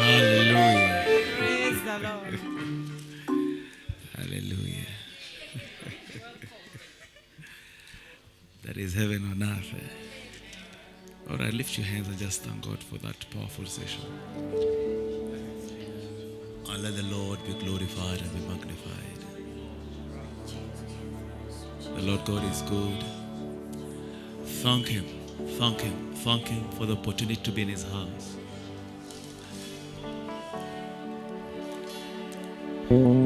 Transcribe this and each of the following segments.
Hallelujah. Praise the Lord. Hallelujah. That is heaven on earth. All right, lift your hands and just thank God for that powerful session. And let the Lord be glorified and be magnified. The Lord God is good. Thank Him, thank Him, thank Him for the opportunity to be in His house.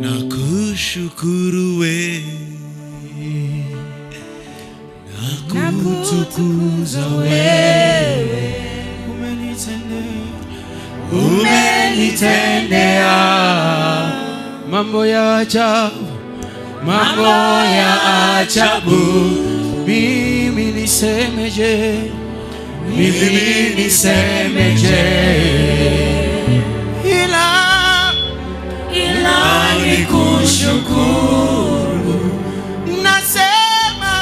Nakushukuru we, nakutukuza wewe, umenitendea mambo ya ajabu, mambo ya ajabu. Mimi nisemeje, mimi nisemeje, ila nikushukuru. Nasema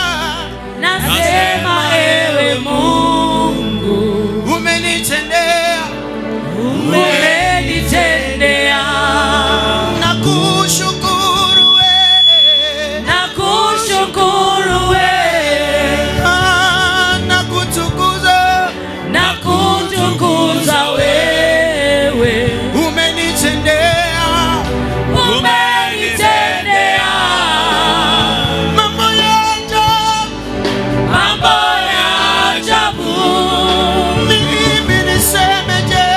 ewe Mungu, umenitendea, umenitendea. Nakushukuru we, nakushukuru we, nakutukuza, nakutukuza wewe. Umenitendea, umenitendea mambo ya ajabu, mambo ya ajabu. Mimi nisemeje,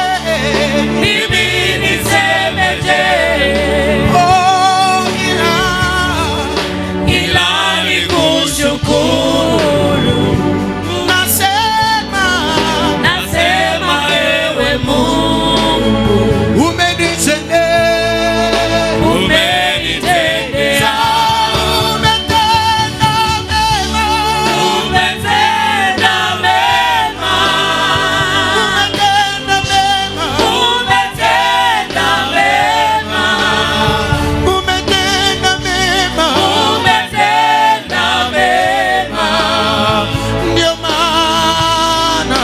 mimi nisemeje, oh, ila nikushukuru. Nasema ewe Mungu, umenitendea, umenitendea, umetenda mema, umetenda mema, umetenda mema, umetenda mema, umetenda mema, umetenda mema. Ndio maana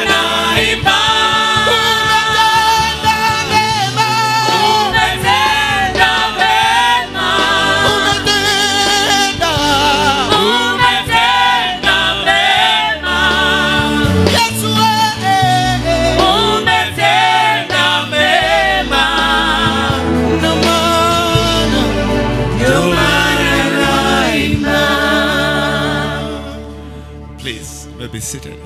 naimba, umetenda mema, umetenda mema, umetenda mema. Yesu wewe, umetenda mema. Ndio maana naimba. Please, be seated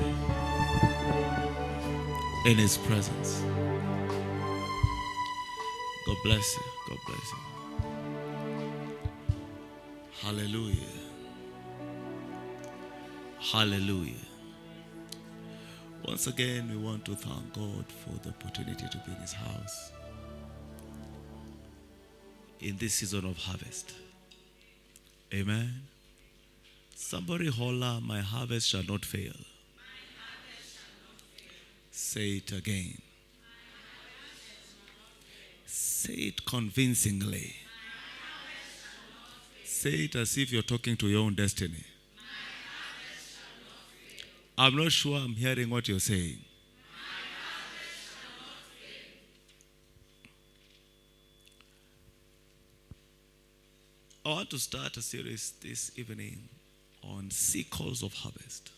in His presence. God bless you. God bless you. Hallelujah. Hallelujah. Once again, we want to thank God for the opportunity to be in His house in this season of harvest. Amen. Somebody holler, my harvest shall not fail. Say it again. Say it convincingly. Say it as if you're talking to your own destiny. I'm not sure I'm hearing what you're saying. I want to start a series this evening on sickles of harvest.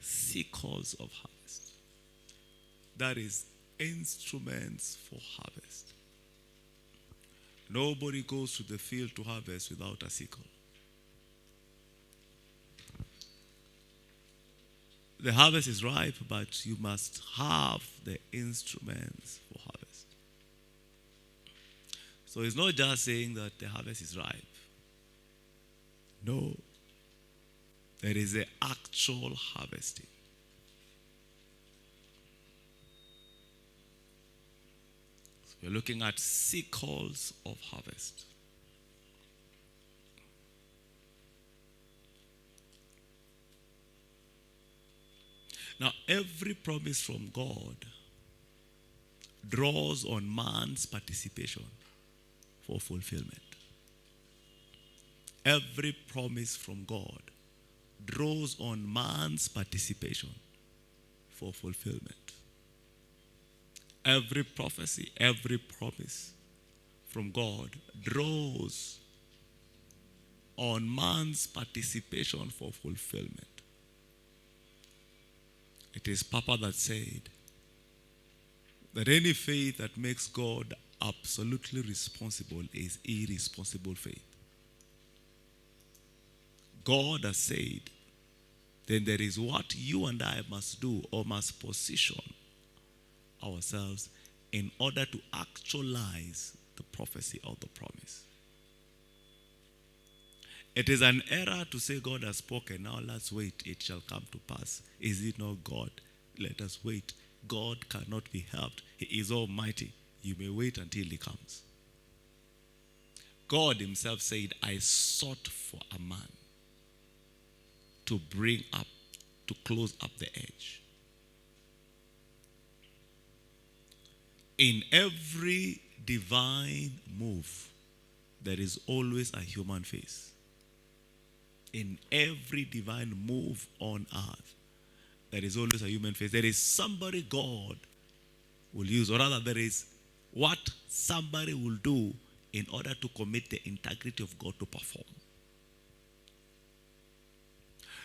Sickles of harvest. That is instruments for harvest. Nobody goes to the field to harvest without a sickle. The harvest is ripe, but you must have the instruments for harvest. So it's not just saying that the harvest is ripe. No. There is an actual harvesting. So we're looking at sickles of harvest. Now, every promise from God draws on man's participation for fulfillment. Every promise from God draws on man's participation for fulfillment. Every prophecy, every promise from God draws on man's participation for fulfillment. It is Papa that said that any faith that makes God absolutely responsible is irresponsible faith. God has said, then there is what you and I must do or must position ourselves in order to actualize the prophecy or the promise. It is an error to say God has spoken, now let's wait, it shall come to pass. Is it not God? Let us wait. God cannot be helped. He is almighty. You may wait until he comes. God himself said, I sought for a man to bring up, to close up the edge. In every divine move, there is always a human face. In every divine move on earth, there is always a human face. There is somebody God will use, or rather, there is what somebody will do in order to commit the integrity of God to perform.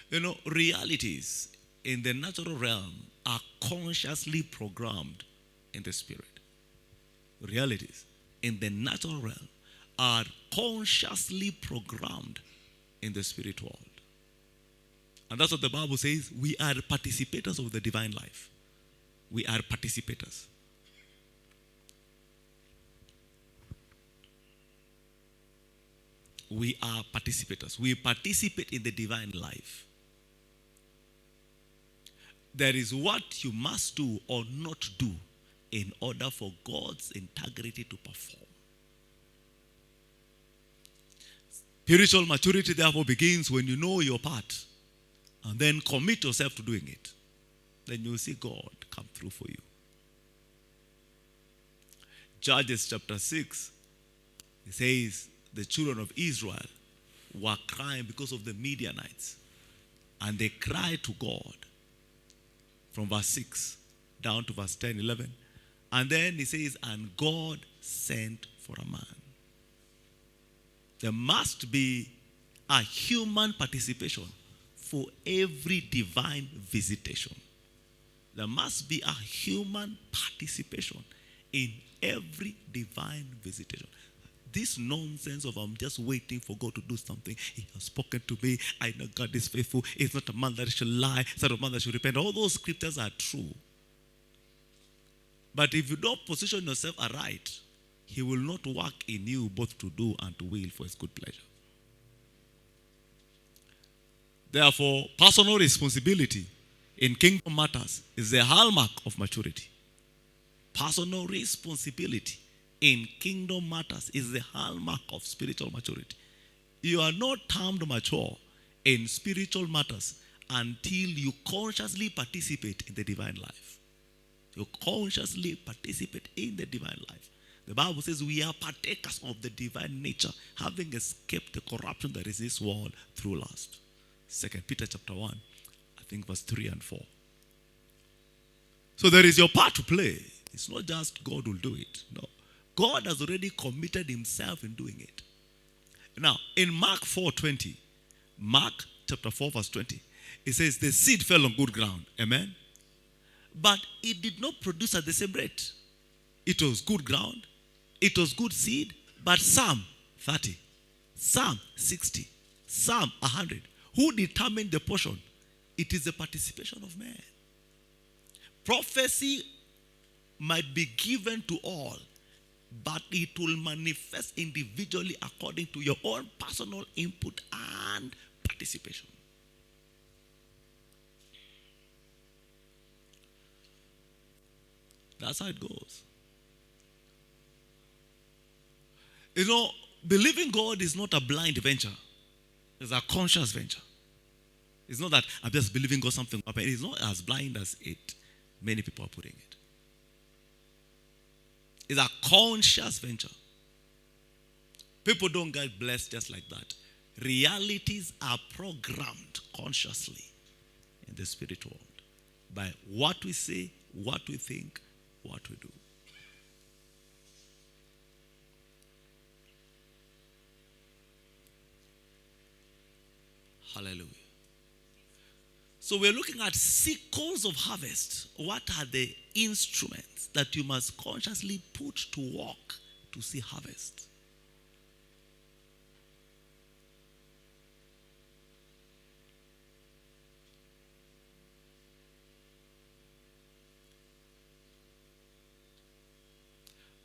You know, realities in the natural realm are consciously programmed in the spirit. Realities in the natural realm are consciously programmed in the spirit world. And that's what the Bible says. We are participators of the divine life. We are participators. We are participators. We participate in the divine life. There is what you must do or not do in order for God's integrity to perform. Spiritual maturity, therefore, begins when you know your part and then commit yourself to doing it. Then you'll see God come through for you. Judges chapter 6, it says the children of Israel were crying because of the Midianites. And they cried to God from verse 6 down to verse 10, 11. And then he says, and God sent for a man. There must be a human participation for every divine visitation. There must be a human participation in every divine visitation. This nonsense of I'm just waiting for God to do something. He has spoken to me. I know God is faithful. He's not a man that should lie. He's not a man that should repent. All those scriptures are true. But if you don't position yourself aright, he will not work in you both to do and to will for his good pleasure. Therefore, personal responsibility in kingdom matters is the hallmark of maturity. Personal responsibility in kingdom matters is the hallmark of spiritual maturity. You are not termed mature in spiritual matters until you consciously participate in the divine life. You consciously participate in the divine life. The Bible says we are partakers of the divine nature, having escaped the corruption that is this world through lust. 2 Peter chapter 1, I think verse 3 and 4. So there is your part to play. It's not just God will do it. No. God has already committed himself in doing it. Now, in Mark 4:20, Mark chapter 4 verse 20, it says the seed fell on good ground. Amen? But it did not produce at the same rate. It was good ground. It was good seed. But some 30, some 60, some 100. Who determined the portion? It is the participation of man. Prophecy might be given to all, but it will manifest individually according to your own personal input and participation. That's how it goes. You know, believing God is not a blind venture. It's a conscious venture. It's not that I'm just believing God something will happen. It's not as blind as many people are putting it. It's a conscious venture. People don't get blessed just like that. Realities are programmed consciously in the spirit world by what we say, what we think, what we do. Hallelujah. So we're looking at sickles of harvest. What are the instruments that you must consciously put to work to see harvest?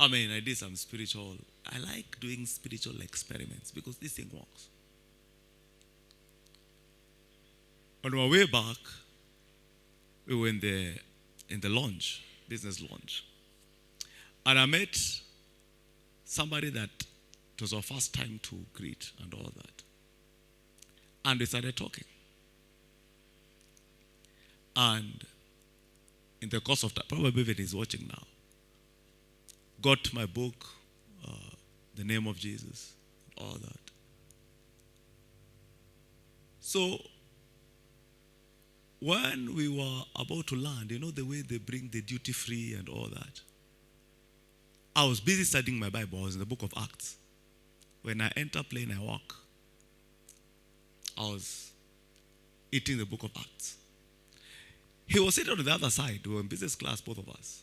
I mean, I did some spiritual, I like doing spiritual experiments because this thing works. On my way back, we were in the lounge, business lounge. And I met somebody that it was our first time to greet and all that. And we started talking. And in the course of time, probably even he's watching now, got my book, The Name of Jesus, all that. So, when we were about to land, you know the way they bring the duty free and all that. I was busy studying my Bible. I was in the book of Acts. When I enter plane, I walk. I was eating the book of Acts. He was sitting on the other side. We were in business class, both of us.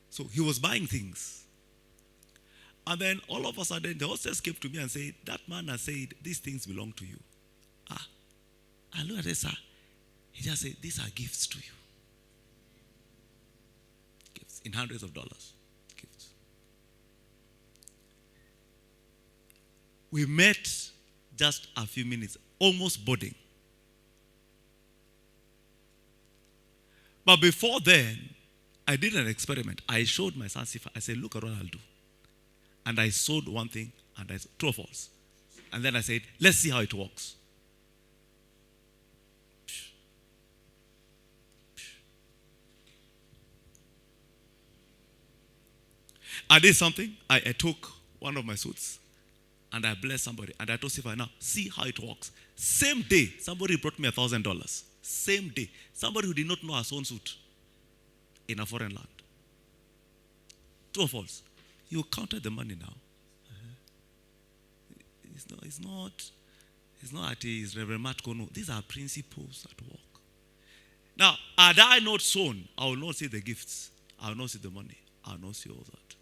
So he was buying things. And then all of a sudden, the hostess came to me and said, that man has said, these things belong to you. I looked at this, sir. He just said, these are gifts to you. Gifts in hundreds of dollars. Gifts. We met just a few minutes, almost boarding. But before then, I did an experiment. I showed my son Sifa. I said, look at what I'll do. And I sewed one thing, and I true or false. And then I said, let's see how it works. I did something. I took one of my suits and I blessed somebody. And I told Sifa, now see how it works. Same day, somebody brought me $1,000. Same day. Somebody who did not know her own suit in a foreign land. True or false? You counted the money now. It's not at his Reverend Matko. No. These are principles at work. Now, had I not sown, I will not see the gifts. I will not see the money. I will not see all that.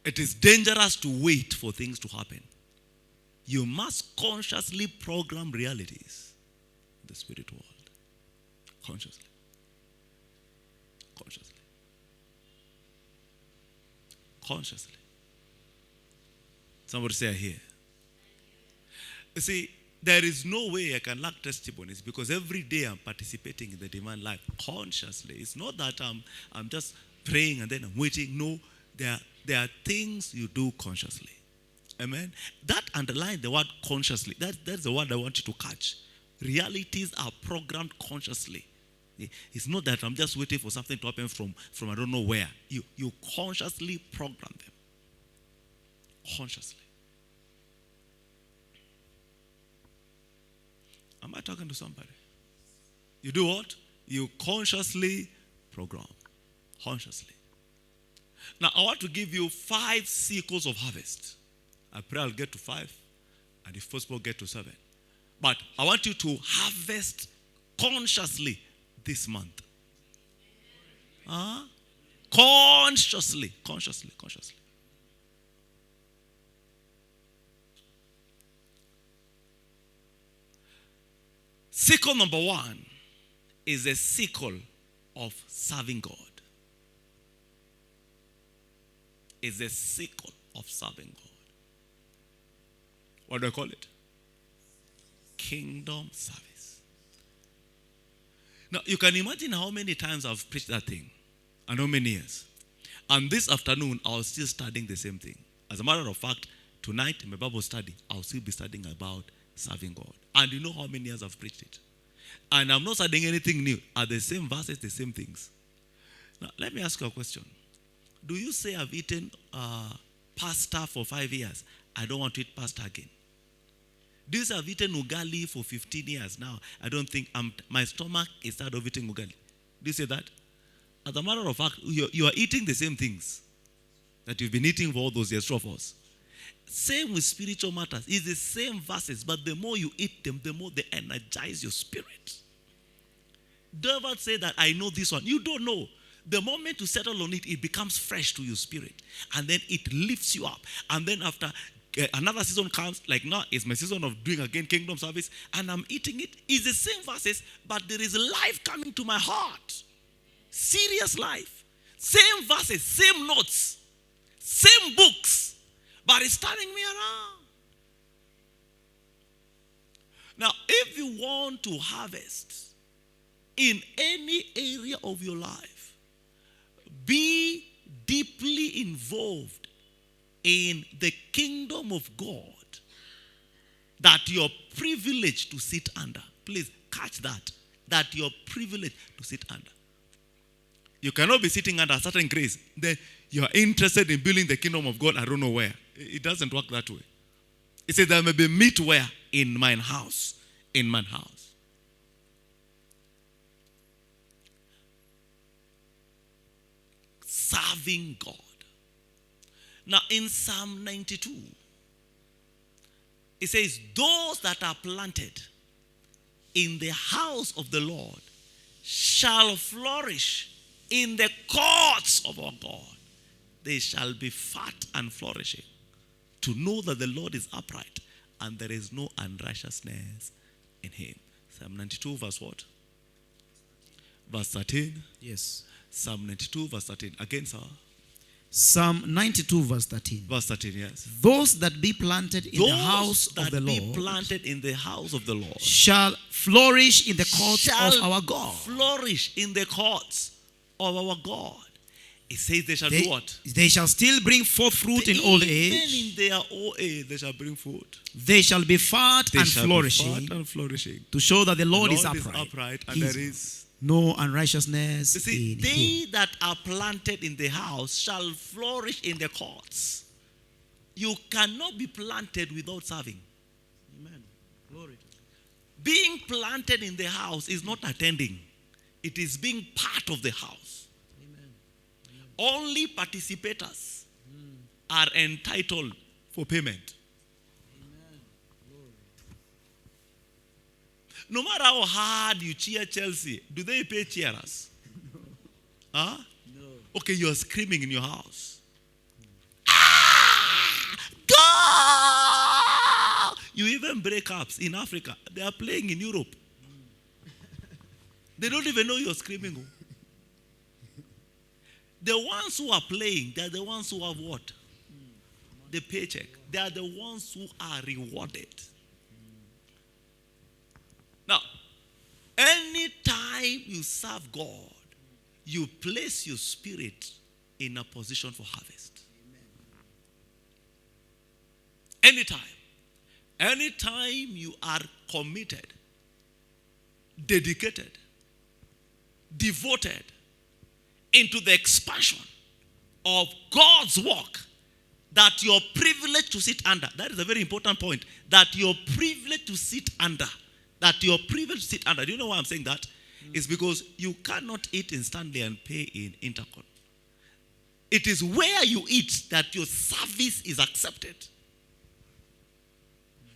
It is dangerous to wait for things to happen. You must consciously program realities in the spirit world. Consciously. Consciously. Consciously. Somebody say, I hear. You see, there is no way I can lack testimonies because every day I'm participating in the divine life consciously. It's not that I'm just praying and then I'm waiting. No, there are things you do consciously. Amen. That underlines the word consciously. That's the word I want you to catch. Realities are programmed consciously. It's not that I'm just waiting for something to happen from I don't know where. You consciously program them. Consciously. Am I talking to somebody? You do what? You consciously program. Consciously. Now, I want to give you 5 cycles of harvest. I pray I'll get to 5, and if possible, get to 7. But I want you to harvest consciously this month. Consciously. Cycle number 1 is a cycle of serving God. Is a cycle of serving God. What do I call it? Kingdom service. Now, you can imagine how many times I've preached that thing and how many years. And this afternoon, I was still studying the same thing. As a matter of fact, tonight in my Bible study, I'll still be studying about serving God. And you know how many years I've preached it. And I'm not studying anything new. Are the same verses, the same things. Now, let me ask you a question. Do you say I've eaten pasta for 5 years? I don't want to eat pasta again. Do you say I've eaten ugali for 15 years now? I don't think my stomach is tired of eating ugali. Do you say that? As a matter of fact, you are eating the same things that you've been eating for all those years. True or false? Same with spiritual matters. It's the same verses, but the more you eat them, the more they energize your spirit. Don't ever say that I know this one. You don't know. The moment you settle on it, it becomes fresh to your spirit. And then it lifts you up. And then after another season comes, like now it's my season of doing again kingdom service, and I'm eating it. It's the same verses, but there is life coming to my heart. Serious life. Same verses, same notes, same books, but it's turning me around. Now, if you want to harvest in any area of your life, be deeply involved in the kingdom of God that you're privileged to sit under. Please catch that. That you're privileged to sit under. You cannot be sitting under a certain grace. Then you're interested in building the kingdom of God, I don't know where. It doesn't work that way. It says there may be meat where? In mine house. In mine house. Serving God. Now in Psalm 92, it says, those that are planted in the house of the Lord shall flourish in the courts of our God. They shall be fat and flourishing, to know that the Lord is upright and there is no unrighteousness in him. Psalm 92 verse what? Verse 13. Yes. Psalm 92 verse 13. Again, sir. Psalm 92 verse 13. Verse 13, yes. Those that be planted in Those the house that of the be Lord planted in the house of the Lord shall flourish in the courts shall of our God. flourish in the courts of our God. It says they shall do what? They shall still bring forth fruit in old age. Even in their old age, they shall bring fruit. They shall be fat They and shall flourishing, be fat and flourishing. to show that the Lord, The is upright. and He's there is. no unrighteousness You see, in him. they that are planted in the house shall flourish in the courts. You cannot be planted without serving. Amen. Glory. Being planted in the house is not attending. It is being part of the house. Amen. Only participators are entitled for payment. No matter how hard you cheer Chelsea, do they pay cheerers? Huh? No. Okay, you're screaming in your house. Go! You even break ups in Africa. They are playing in Europe. They don't even know you're screaming. The ones who are playing, they're the ones who have what? The paycheck. They are the ones who are rewarded. Now, anytime you serve God, you place your spirit in a position for harvest. Anytime. Anytime you are committed, dedicated, devoted into the expansion of God's work, that you're privileged to sit under. That is a very important point. That you're privileged to sit under. That you're privileged to sit under. Do you know why I'm saying that? It's because you cannot eat in Stanley and pay in Intercon. It is where you eat that your service is accepted.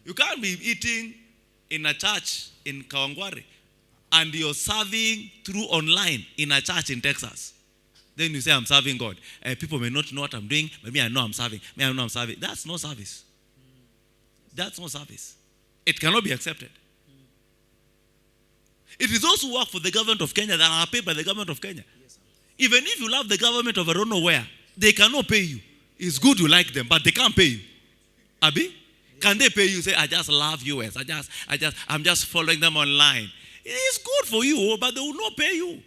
You can't be eating in a church in Kawangware and you're serving through online in a church in Texas. Then you say, I'm serving God. People may not know what I'm doing. Maybe I know I'm serving. Maybe I know I'm serving. That's no service. That's no service. It cannot be accepted. It is those who work for the government of Kenya that are paid by the government of Kenya. Even if you love the government of I don't know where, they cannot pay you. It's good you like them, but they can't pay you. Abi? Can they pay you? Say, I just love US. I'm just following them online. It's good for you, but they will not pay you.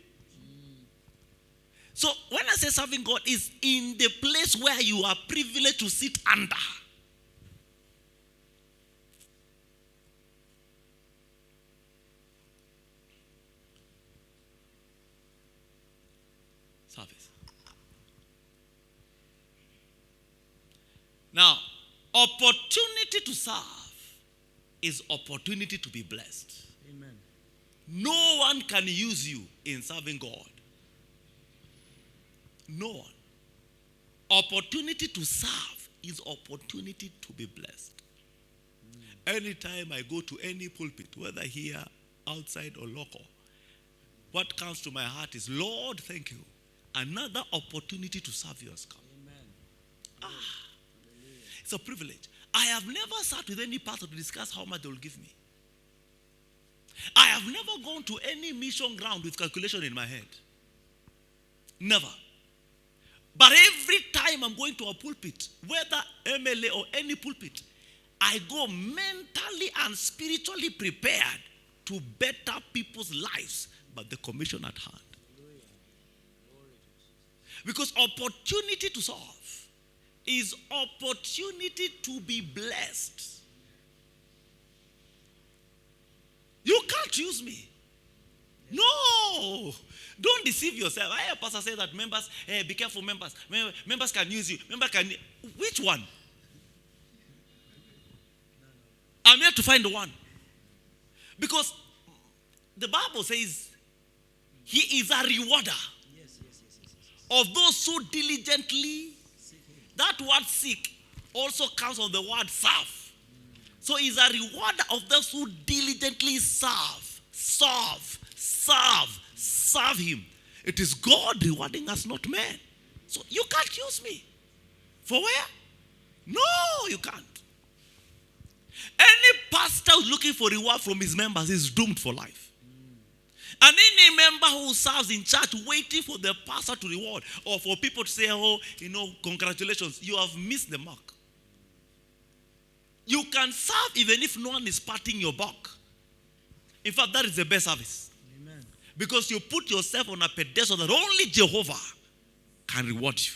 So when I say serving God, is in the place where you are privileged to sit under. Service. Now, opportunity to serve is opportunity to be blessed. Amen. No one can use you in serving God. No one. Opportunity to serve is opportunity to be blessed. Anytime I go to any pulpit, whether here, outside, or local, what comes to my heart is, Lord, thank you. Another opportunity to serve you has come. It's a privilege. I have never sat with any pastor to discuss how much they will give me. I have never gone to any mission ground with calculation in my head. Never. But every time I'm going to a pulpit, whether MLA or any pulpit, I go mentally and spiritually prepared to better people's lives, but the commission at hand. Because opportunity to serve is opportunity to be blessed. You can't use me. No. Don't deceive yourself. I hear a pastor say that members, hey, be careful, members. Members can use you. Which one? I'm here to find the one. Because the Bible says he is a rewarder of those who diligently. That word seek also comes from the word serve. So he's a rewarder of those who diligently serve him. It is God rewarding us, not man. So you can't use me. For where? No, you can't. Any pastor who's looking for reward from his members is doomed for life. And any member who serves in church waiting for the pastor to reward or for people to say, oh, congratulations, you have missed the mark. You can serve even if no one is patting your back. In fact, that is the best service. Amen. Because you put yourself on a pedestal that only Jehovah can reward you.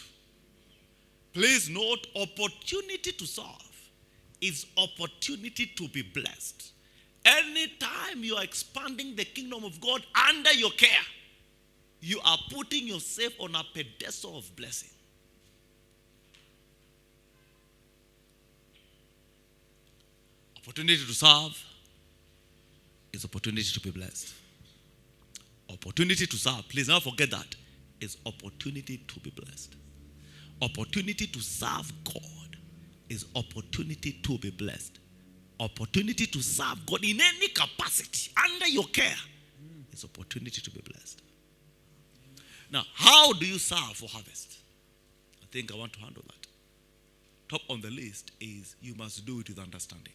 Please note, opportunity to serve is opportunity to be blessed. Anytime you are expanding the kingdom of God under your care, you are putting yourself on a pedestal of blessing. Opportunity to serve is opportunity to be blessed. Opportunity to serve, please never forget that, is opportunity to be blessed. Opportunity to serve God is opportunity to be blessed. Opportunity to serve God in any capacity under your care is opportunity to be blessed. Now, how do you serve for harvest? I think I want to handle that. Top on the list is you must do it with understanding.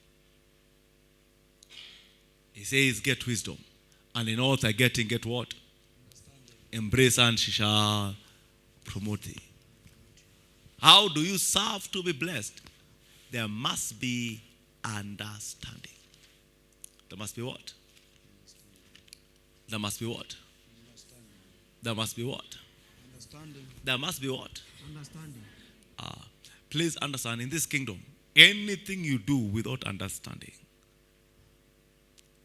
He says, get wisdom. And in all thy getting, get what? Embrace and she shall promote thee. How do you serve to be blessed? There must be understanding. There must be what? There must be what? There must be what? Understanding. There must be what? Understanding. Please understand, in this kingdom, anything you do without understanding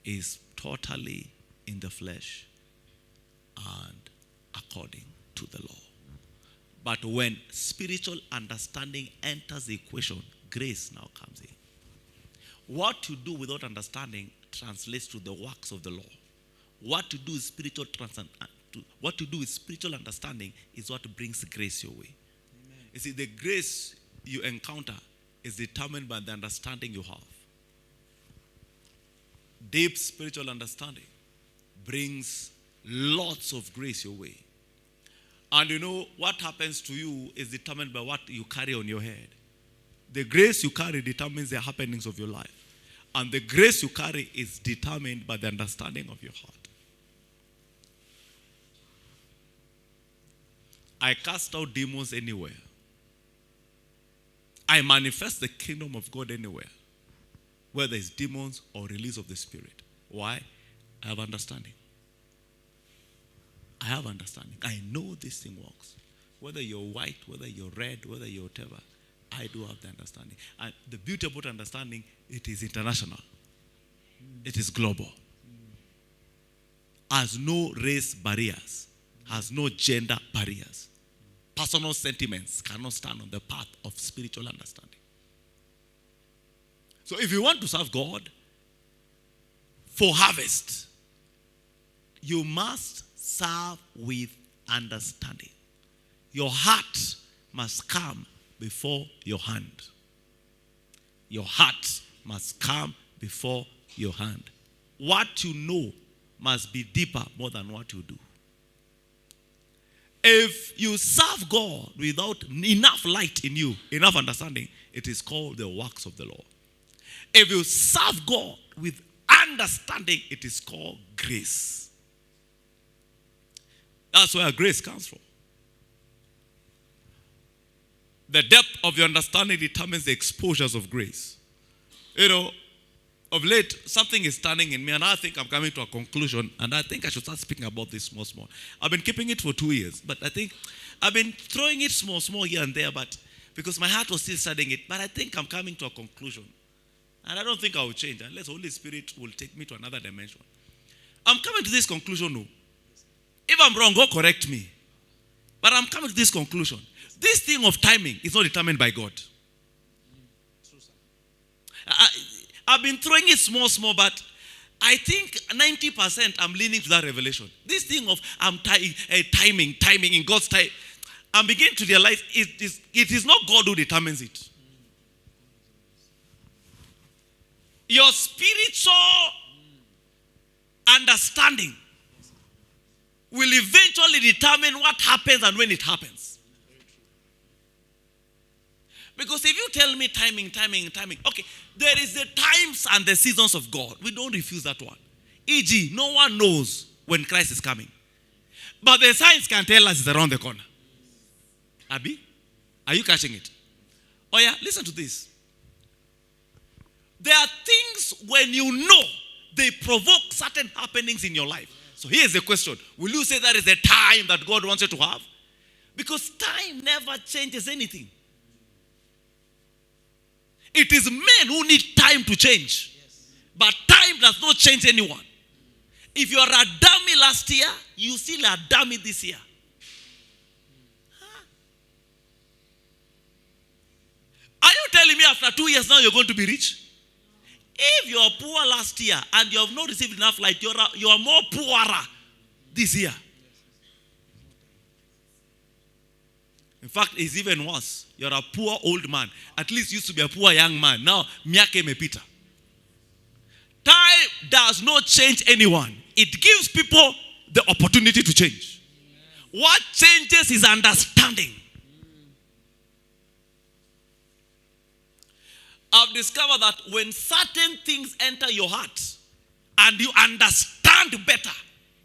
is totally in the flesh and according to the law. But when spiritual understanding enters the equation, grace now comes in. What you do without understanding translates to the works of the law. What you do is spiritual understanding is what brings grace your way. Amen. You see, the grace you encounter is determined by the understanding you have. Deep spiritual understanding brings lots of grace your way. And you know, what happens to you is determined by what you carry on your head. The grace you carry determines the happenings of your life. And the grace you carry is determined by the understanding of your heart. I cast out demons anywhere. I manifest the kingdom of God anywhere, whether it's demons or release of the Spirit. Why? I have understanding. I have understanding. I know this thing works. Whether you're white, whether you're red, whether you're whatever, I do have the understanding. And the beauty about understanding, it is international. It is global. Has no race barriers. Has no gender barriers. Personal sentiments cannot stand on the path of spiritual understanding. So if you want to serve God for harvest, you must serve with understanding. Your heart must come before your hand. Your heart must come before your hand. What you know must be deeper more than what you do. If you serve God without enough light in you, enough understanding, it is called the works of the law. If you serve God with understanding, it is called grace. That's where grace comes from. The depth of your understanding determines the exposures of grace. You know, of late, something is turning in me, and I think I'm coming to a conclusion, and I think I should start speaking about this small. I've been keeping it for 2 years, but I think I've been throwing it small here and there, but because my heart was still studying it, but I think I'm coming to a conclusion. And I don't think I will change unless the Holy Spirit will take me to another dimension. I'm coming to this conclusion, no. If I'm wrong, go correct me. But I'm coming to this conclusion. This thing of timing is not determined by God. I've been throwing it small, but I think 90% I'm leaning to that revelation. This thing of timing in God's time, I'm beginning to realize it is not God who determines it. Your spiritual understanding will eventually determine what happens and when it happens. Because if you tell me timing, okay, there is the times and the seasons of God. We don't refuse that one. E.g., no one knows when Christ is coming. But the science can tell us it's around the corner. Abi, are you catching it? Oh yeah, listen to this. There are things when you know, they provoke certain happenings in your life. So here's the question. Will you say that is the time that God wants you to have? Because time never changes anything. It is men who need time to change. But time does not change anyone. If you are a dummy last year, you still are a dummy this year. Are you telling me after 2 years now you're going to be rich? If you are poor last year and you have not received enough light, you are more poorer this year. In fact, it's even worse. You're a poor old man. At least you used to be a poor young man. Now, miaka imepita. Time does not change anyone. It gives people the opportunity to change. What changes is understanding. I've discovered that when certain things enter your heart and you understand better,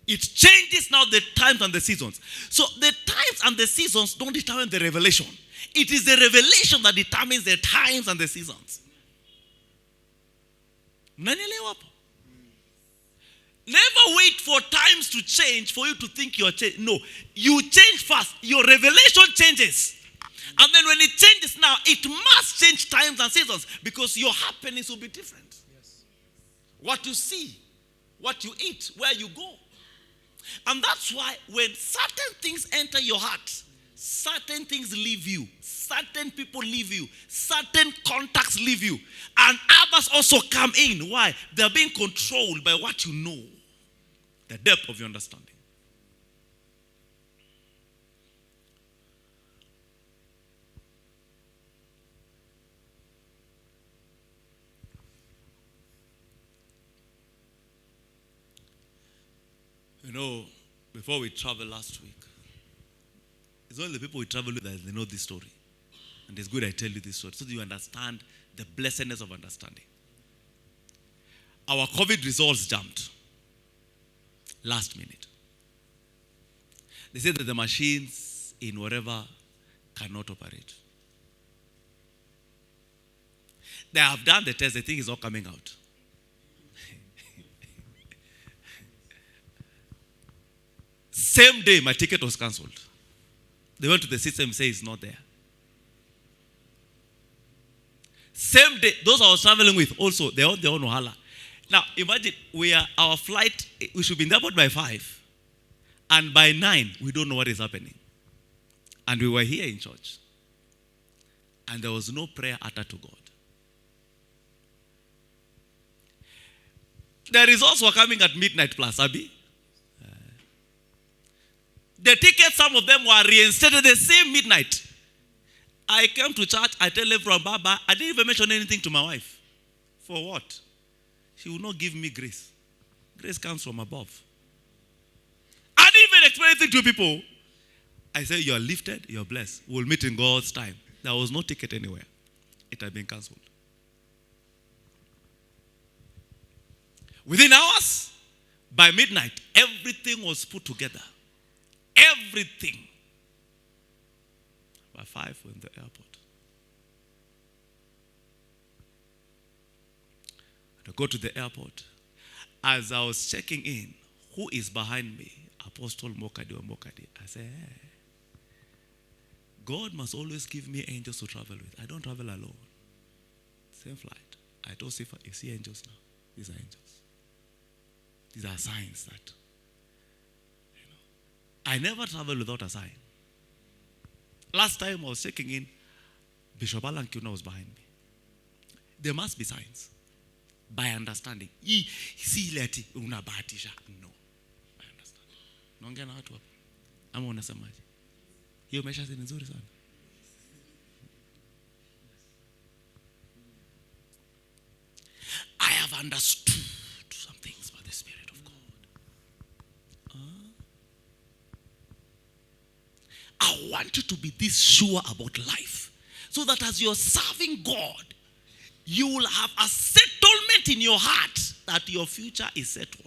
it changes now the times and the seasons. So the times and the seasons don't determine the revelation. It is the revelation that determines the times and the seasons. Mnanielewa hapo? Never wait for times to change for you to think you're changing. No, you change first. Your revelation changes. And then when it changes now, it must change times and seasons because your happenings will be different. Yes. What you see, what you eat, where you go. And that's why when certain things enter your heart, certain things leave you, certain people leave you, certain contacts leave you, and others also come in. Why? They're being controlled by what you know, the depth of your understanding. You know, before we traveled last week, it's only the people we travel with that they know this story. And it's good I tell you this story so that you understand the blessedness of understanding. Our COVID results jumped last minute. They said that the machines in whatever cannot operate. They have done the test, they think it's all coming out. Same day, my ticket was cancelled. They went to the system, say it's not there. Same day, those I was traveling with also, they had their own wahala. Now, imagine our flight, we should be in the airport by 5. And by 9, we don't know what is happening. And we were here in church. And there was no prayer uttered to God. The results were coming at midnight plus, Abi. The tickets, some of them were reinstated the same midnight. I came to church, I tell everyone, Baba, I didn't even mention anything to my wife. For what? She will not give me grace. Grace comes from above. I didn't even explain anything to people. I said, you are lifted, you are blessed. We'll meet in God's time. There was no ticket anywhere. It had been cancelled. Within hours, by midnight, everything was put together. Everything. By 5, we're in the airport. To go to the airport, as I was checking in, who is behind me? Apostle Mokadi or Mokadi. I said, hey, God must always give me angels to travel with. I don't travel alone. Same flight. I told Sifa, you see angels now? These are angels. These are signs that, I never travel without a sign. Last time I was checking in, Bishop Alan Kuna was behind me. There must be signs. By understanding. Si leti unabahatisha. No. By understanding. Naongea na watu hapa. Ama unasemaje? Hiyo maisha ni nzuri sana. I have understood some things by the Spirit of God. I want you to be this sure about life. So that as you're serving God, you will have a settlement in your heart that your future is settled.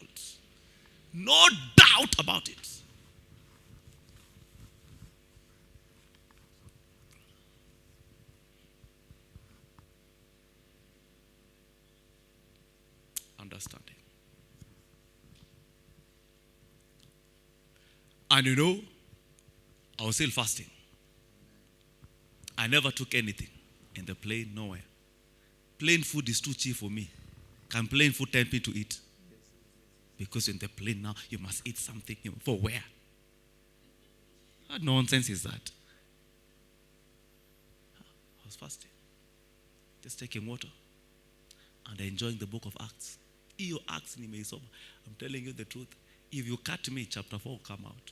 No doubt about it. Understanding. And I was still fasting. I never took anything in the plane, nowhere. Plain food is too cheap for me. Can plain food tempt me to eat? Because in the plane now, you must eat something. For where? What nonsense is that? I was fasting. Just taking water. And enjoying the book of Acts. I'm telling you the truth. If you cut me, chapter 4 will come out.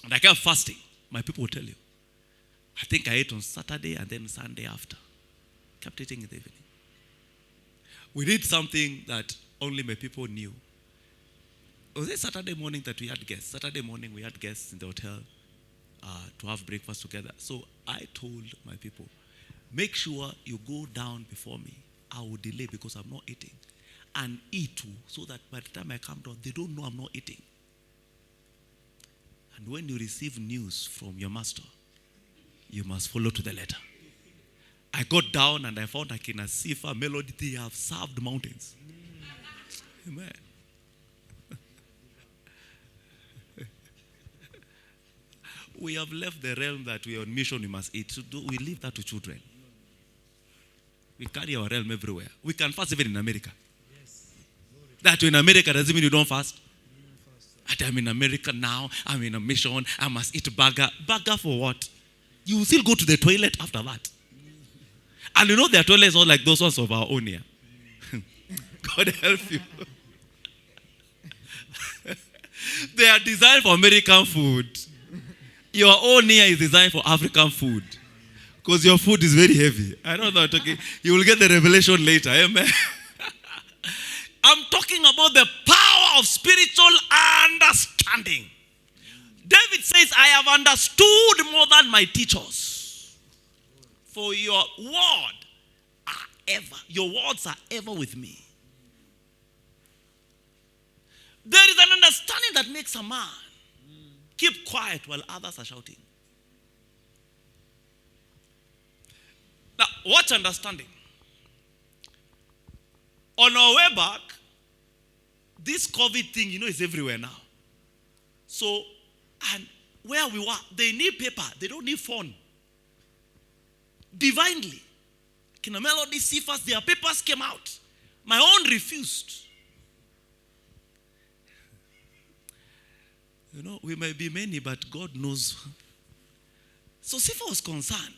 And I kept fasting. My people will tell you. I think I ate on Saturday and then Sunday after. Kept eating in the evening. We did something that only my people knew. Was it Saturday morning that we had guests? Saturday morning we had guests in the hotel to have breakfast together. So I told my people, make sure you go down before me. I will delay because I'm not eating. And eat too, so that by the time I come down, they don't know I'm not eating. And when you receive news from your master, you must follow to the letter. I got down and I found like in a Sifa Melody, they have served mountains. Amen. We have left the realm that we are on mission, we must eat. So we leave that to children. We carry our realm everywhere. We can fast even in America. That in America doesn't mean you don't fast. I'm in America now, I'm in a mission, I must eat burger. Burger for what? You will still go to the toilet after that. And their toilets are like those ones of our own here. God help you. They are designed for American food. Your own here is designed for African food. Because your food is very heavy. I know that I'm talking. You will get the revelation later. Amen. I'm talking about the power of spiritual understanding. David says, I have understood more than my teachers. For your words are ever with me. There is an understanding that makes a man keep quiet while others are shouting. Now, watch understanding. On our way back, this COVID thing, is everywhere now. So, and where we were, they need paper. They don't need phone. Divinely. Kina Melody, Cephas, their papers came out. My own refused. We may be many, but God knows. So Cephas was concerned.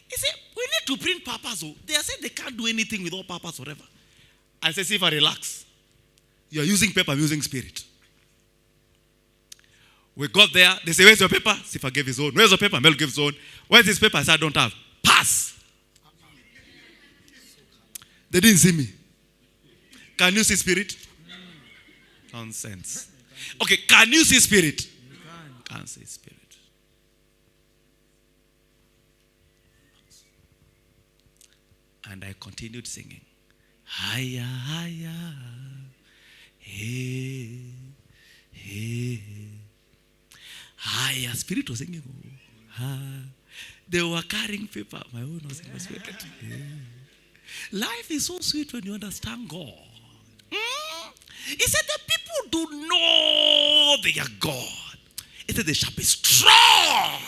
He said, we need to print papers. They said they can't do anything without papers forever. I said, Cephas, relax. You are using paper, I'm using spirit. We got there. They say, where's your paper? Sifa gave his own. Where's your paper? Mel gave his own. Where's his paper? I said, I don't have. Pass. They didn't see me. Can you see spirit? Nonsense. Okay, can you see spirit? Can't see spirit. And I continued singing. Higher, higher. Hey, hey. Higher. Spirit was singing. They were carrying paper. My own was in my spirit. Yeah. Life is so sweet when you understand God. He said the people do know their God. He said they shall be strong.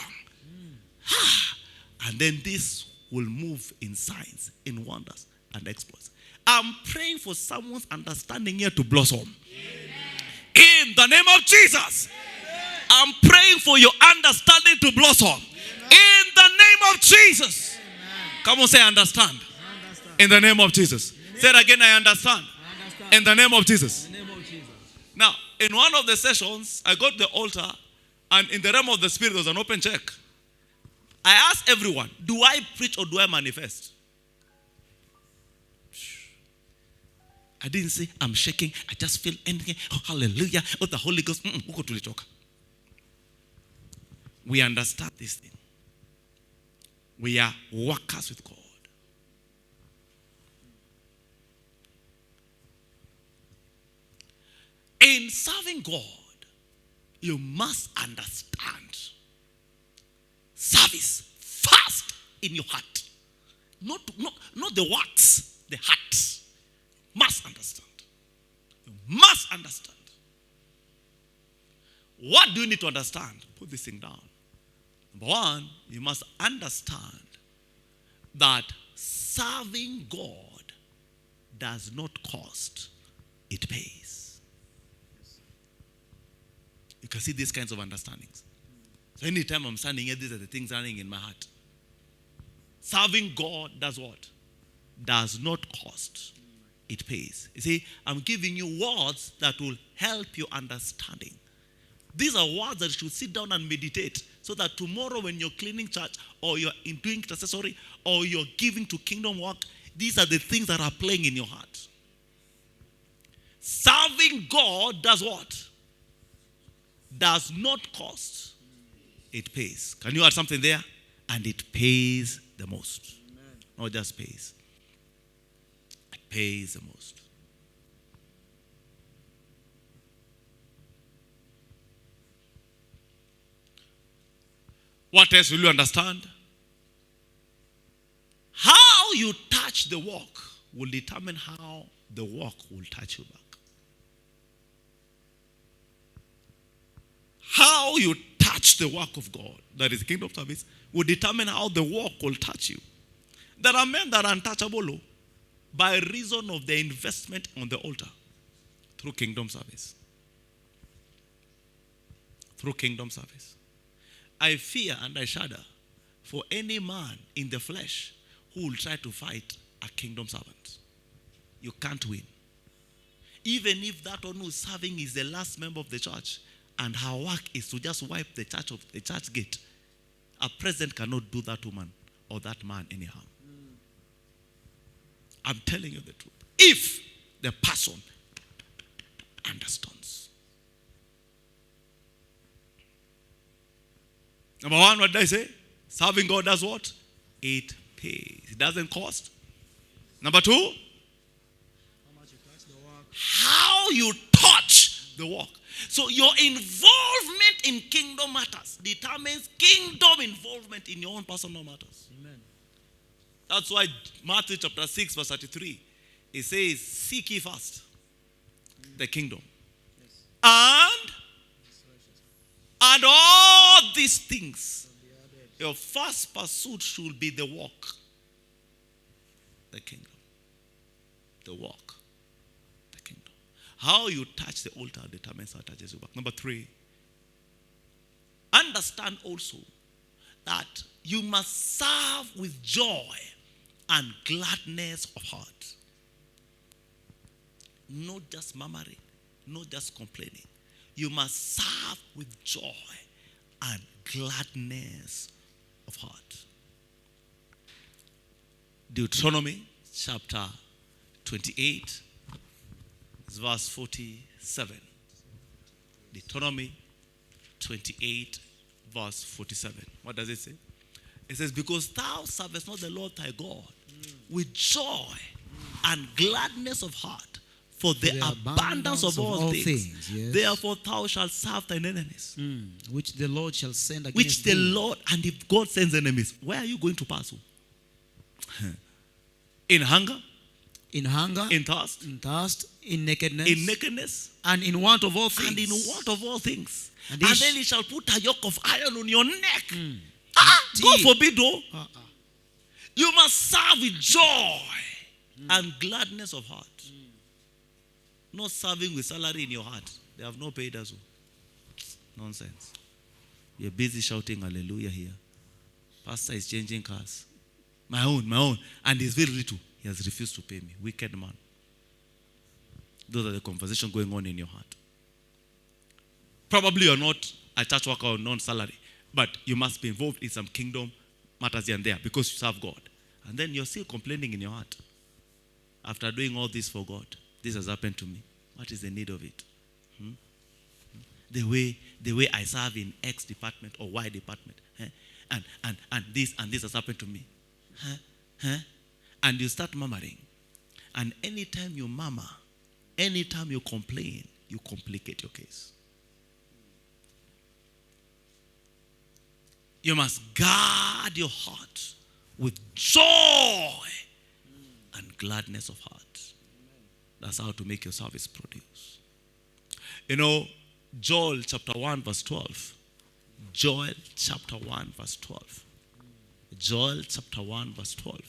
And then this will move in signs, in wonders, and exploits. I'm praying for someone's understanding here to blossom. Amen. In the name of Jesus. Amen. I'm praying for your understanding to blossom. Amen. In the name of Jesus. Amen. Come on, say understand. In the name of Jesus. Say it again, I understand. In the name of Jesus. Now, in one of the sessions, I got to the altar, and in the realm of the spirit, there was an open check. I asked everyone, do I preach or do I manifest? I didn't say, I'm shaking, I just feel anything. Oh, hallelujah. Oh, the Holy Ghost. We understand this thing. We are workers with God. In serving God, you must understand service first in your heart. Not the works, the heart. Must understand. You must understand. What do you need to understand? Put this thing down. Number one, you must understand that serving God does not cost, it pays. You can see these kinds of understandings. So anytime I'm standing here, these are the things running in my heart. Serving God does what? Does not cost. It pays. You see, I'm giving you words that will help your understanding. These are words that you should sit down and meditate so that tomorrow when you're cleaning church or you're doing intercessory or you're giving to kingdom work, these are the things that are playing in your heart. Serving God does what? Does not cost. It pays. Can you add something there? And it pays the most. Amen. Not just pays. It pays the most. What else will you understand? How you touch the work will determine how the work will touch you back. How you touch the work of God, that is kingdom service, will determine how the work will touch you. There are men that are untouchable by reason of their investment on the altar through kingdom service. Through kingdom service. I fear and I shudder for any man in the flesh who will try to fight a kingdom servant. You can't win. Even if that one who's serving is the last member of the church and her work is to just wipe the church gate, a president cannot do that woman or that man any harm. I'm telling you the truth. If the person understands. Number one, what did I say? Serving God does what? It pays. It doesn't cost. Number two, how you touch the work. So your involvement in kingdom matters determines kingdom involvement in your own personal matters. Amen. That's why Matthew chapter 6 verse 33, it says, seek ye first the kingdom. Yes. And all these things, your first pursuit should be the walk. The kingdom. The walk. The kingdom. How you touch the altar determines how it touches you back. Number 3, understand also that you must serve with joy and gladness of heart. Not just murmuring, not just complaining. you must serve with joy and gladness of heart. Deuteronomy chapter 28, verse 47. Deuteronomy 28, verse 47. What does it say? It says, because thou servest not the Lord thy God with joy and gladness of heart for the abundance of all things. Yes. Therefore thou shalt serve thine enemies. Which the Lord shall send against Which the thee. Lord, and if God sends enemies, where are you going to pass? In hunger, In hunger, in thirst, in nakedness, in nakedness, and in want of all things. and in want of all things. And And, he then he shall put a yoke of iron on your neck. Indeed. God forbid, though. Uh-uh. You must serve with joy and gladness of heart. Not serving with salary in your heart. They have not paid us. Nonsense. You're busy shouting hallelujah here. Pastor is changing cars. My own. And he's very little. He has refused to pay me. Wicked man. Those are the conversations going on in your heart. Probably you're not a church worker or non-salary, but you must be involved in some kingdom matters here and there because you serve God. And then you're still complaining in your heart. After doing all this for God, this has happened to me. What is the need of it? The way I serve in X department or Y department. And this has happened to me. And you start murmuring. And anytime you murmur, anytime you complain, you complicate your case. You must guard your heart with joy and gladness of heart. That's how to make your service produce. You know, Joel chapter 1 verse 12. Joel chapter 1 verse 12. Joel chapter 1 verse 12.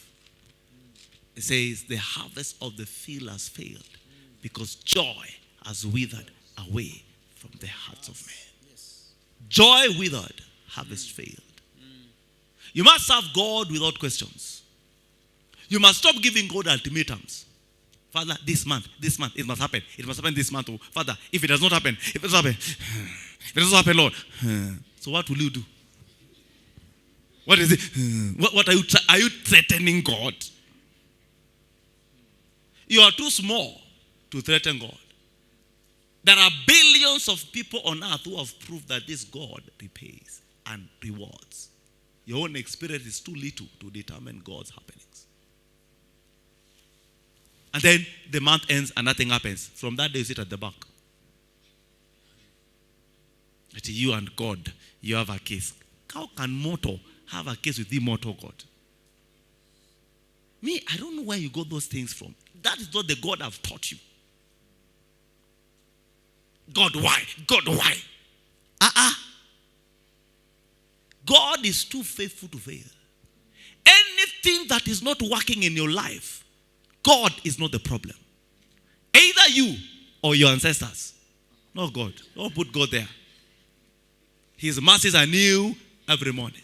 It says, the harvest of the field has failed because joy has withered away from the hearts of men. Joy withered, harvest failed. You must serve God without questions. You must stop giving God ultimatums. Father, this month, it must happen. It must happen this month. Oh, Father, if it does not happen, if it does not happen, if it does not happen, Lord. So what will you do? What is it? What are you threatening God? You are too small to threaten God. There are billions of people on earth who have proved that this God repays and rewards. Your own experience is too little to determine God's happenings. And then the month ends and nothing happens. From that day you sit at the back. That you and God, you have a case. How can mortal have a case with immortal God? Me, I don't know where you got those things from. That is not the God I've taught you. God, why? God, why? God is too faithful to fail. Anything that is not working in your life, God is not the problem. Either you or your ancestors. Not God. Don't put God there. His mercies are new every morning.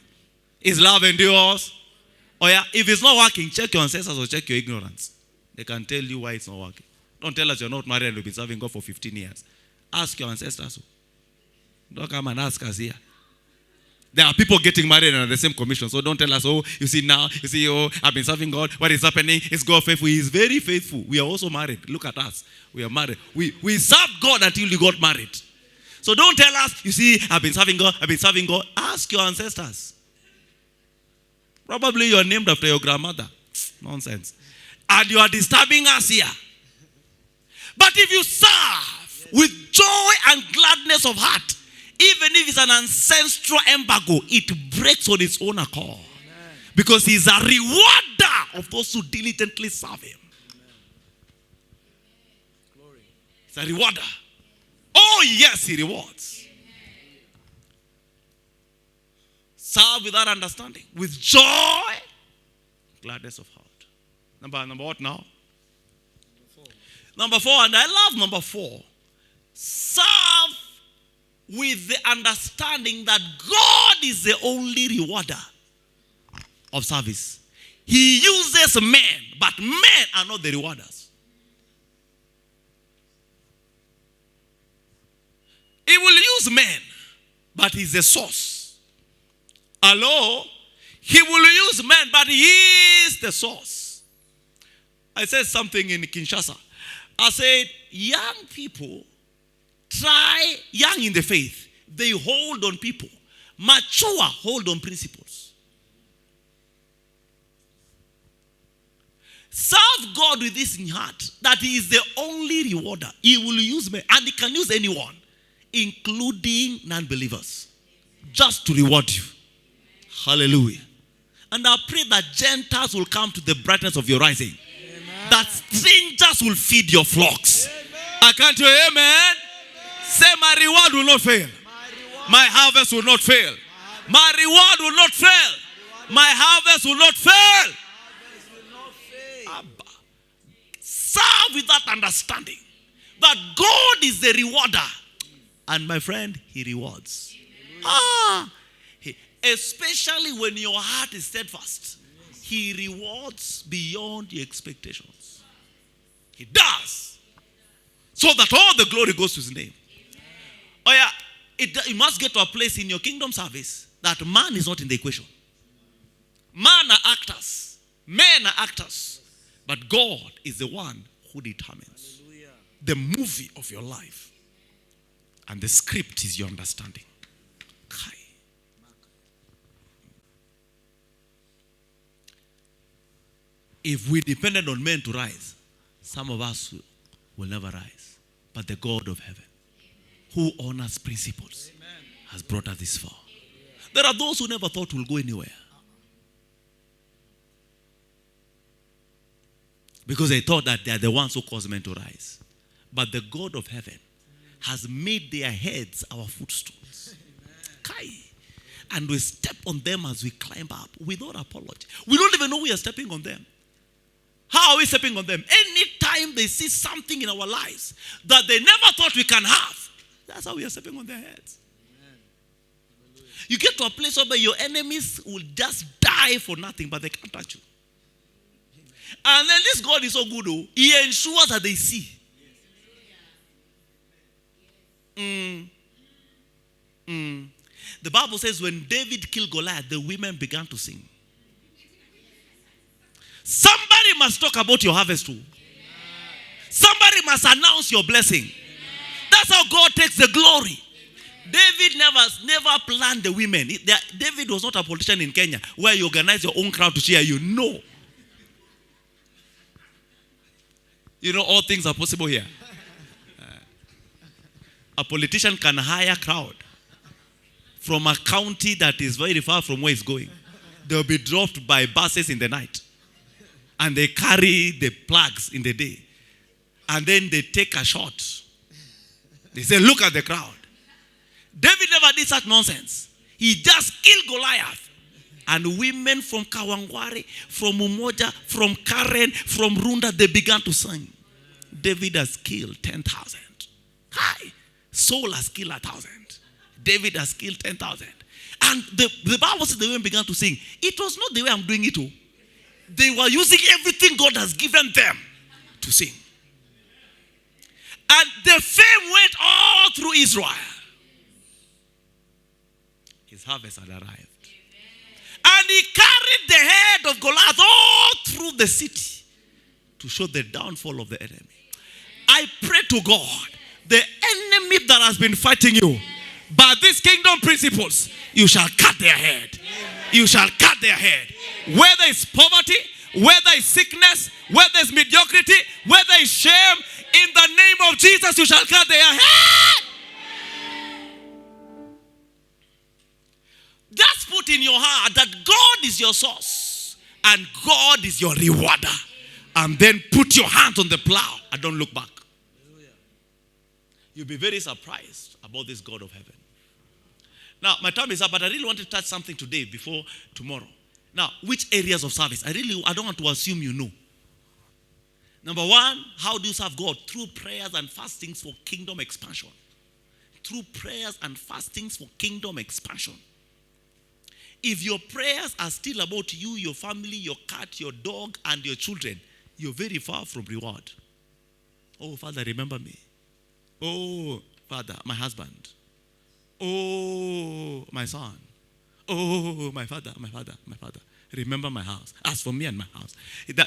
His love endures. Oh yeah, if it's not working, check your ancestors or check your ignorance. They can tell you why it's not working. Don't tell us you're not married and you've been serving God for 15 years. Ask your ancestors. Don't come and ask us here. There are people getting married and the same commission. So don't tell us, oh, I've been serving God. What is happening? Is God faithful? He is very faithful. We are also married. Look at us. We are married. We served God until we got married. So don't tell us, I've been serving God. Ask your ancestors. Probably you are named after your grandmother. Nonsense. And you are disturbing us here. But if you serve with joy and gladness of heart, even if it's an ancestral embargo, it breaks on its own accord. Amen. Because he's a rewarder of those who diligently serve him. Glory. He's a rewarder. Oh yes, he rewards. Serve with that understanding. With joy, gladness of heart. Number what now? Number four, and I love number 4. Serve with the understanding that God is the only rewarder of service. He uses men, but men are not the rewarders. He will use men, but he's the source. Hello? He will use men, but he is the source. I said something in Kinshasa. I said, young people try, young in the faith, they hold on people. Mature hold on principles. Serve God with this in heart, that he is the only rewarder. He will use men, and he can use anyone, including non-believers, just to reward you. Hallelujah. And I pray that Gentiles will come to the brightness of your rising. Amen. That strangers will feed your flocks. Amen. I can't hear amen. Amen. Say, my reward will not fail. My harvest will not fail. My reward will not fail. My harvest will not fail. Abba. Serve with that understanding that God is the rewarder. And my friend, he rewards. Especially when your heart is steadfast. He rewards beyond your expectations. He does. So that all the glory goes to his name. Oh yeah, it must get to a place in your kingdom service that man is not in the equation. Man are actors. Men are actors. But God is the one who determines the movie of your life. And the script is your understanding. If we depended on men to rise, some of us will never rise. But the God of heaven, who honors principles, has brought us this far. There are those who never thought we'll go anywhere, because they thought that they are the ones who cause men to rise. But the God of heaven has made their heads our footstools. Kai. And we step on them as we climb up without apology. We don't even know we are stepping on them. How are we stepping on them? Anytime they see something in our lives that they never thought we can have, that's how we are stepping on their heads. You get to a place where your enemies will just die for nothing, but they can't touch you. And then this God is so good, though, he ensures that they see. The Bible says when David killed Goliath, the women began to sing. Somebody must talk about your harvest too. Somebody must announce your blessing. That's how God takes the glory. David never planned the women. David was not a politician in Kenya where you organize your own crowd to cheer you. No. You know, all things are possible here. A politician can hire a crowd from a county that is very far from where he's going. They'll be dropped by buses in the night. And they carry the plugs in the day. And then they take a shot. They say, look at the crowd. David never did such nonsense. He just killed Goliath. And women from Kawangware, from Umoja, from Karen, from Runda, they began to sing. David has killed 10,000. Hi. Saul has killed 1,000. David has killed 10,000. And the Bible says the women began to sing. It was not the way I'm doing it. Oh. They were using everything God has given them to sing. And the fame went all through Israel. His harvest had arrived. And he carried the head of Goliath all through the city to show the downfall of the enemy. I pray to God, the enemy that has been fighting you, by these kingdom principles, you shall cut their head. You shall cut their head. Whether it's poverty, whether it's sickness, whether it's mediocrity, whether it's shame, in the name of Jesus, you shall cut their head. Just put in your heart that God is your source and God is your rewarder. And then put your hands on the plow and don't look back. You'll be very surprised about this God of heaven. Now, my time is up, but I really want to touch something today before tomorrow. Now, which areas of service? I don't want to assume you know. Number one, how do you serve God? Through prayers and fastings for kingdom expansion. Through prayers and fastings for kingdom expansion. If your prayers are still about you, your family, your cat, your dog, and your children, you're very far from reward. Oh, Father, remember me. Oh, Father, my husband. Oh, my son. Oh, my father. Remember my house. As for me and my house.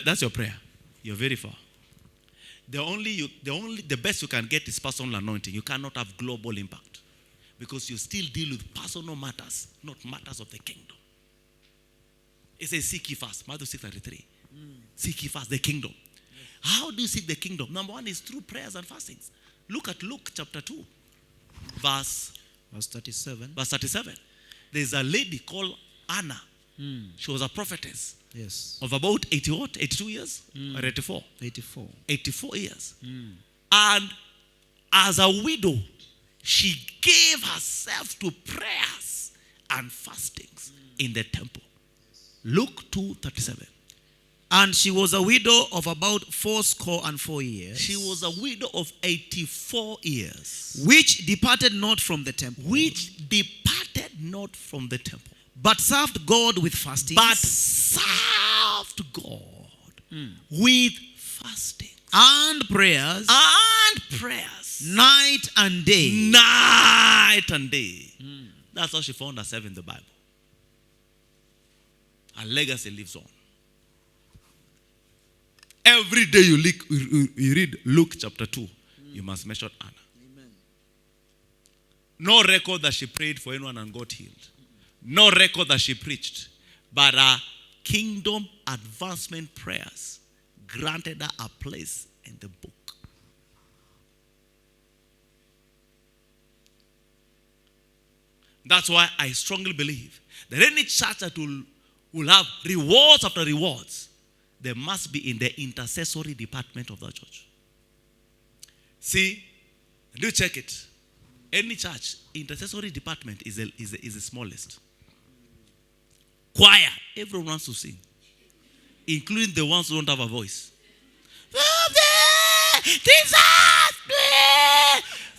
That's your prayer. You're very far. The best you can get is personal anointing. You cannot have global impact. Because you still deal with personal matters, not matters of the kingdom. It says, seek ye first. Matthew 6:33. Seek ye first the kingdom. Yes. How do you seek the kingdom? Number one is through prayers and fastings. Look at Luke chapter 2. Verse 37. Verse 37. There's a lady called Anna. She was a prophetess. Yes. Of about 82 years? Or 84? 84. 84 years. And as a widow, she gave herself to prayers and fastings in the temple. Luke 2:37. And she was a widow of about 84 years. She was a widow of 84 years. Which departed not from the temple. Which departed not from the temple. But served God with fastings. But served God with fasting. And prayers. And prayers. Night and day. Night and day. That's how she found herself in the Bible. Her legacy lives on. Every day you read Luke chapter 2, you must mention Anna. Amen. No record that she prayed for anyone and got healed. No record that she preached. But her kingdom advancement prayers granted her a place in the book. That's why I strongly believe that any church that will have rewards after rewards, they must be in the intercessory department of the church. See, do check it. Any church, intercessory department is the smallest. Choir, everyone wants to sing, including the ones who don't have a voice.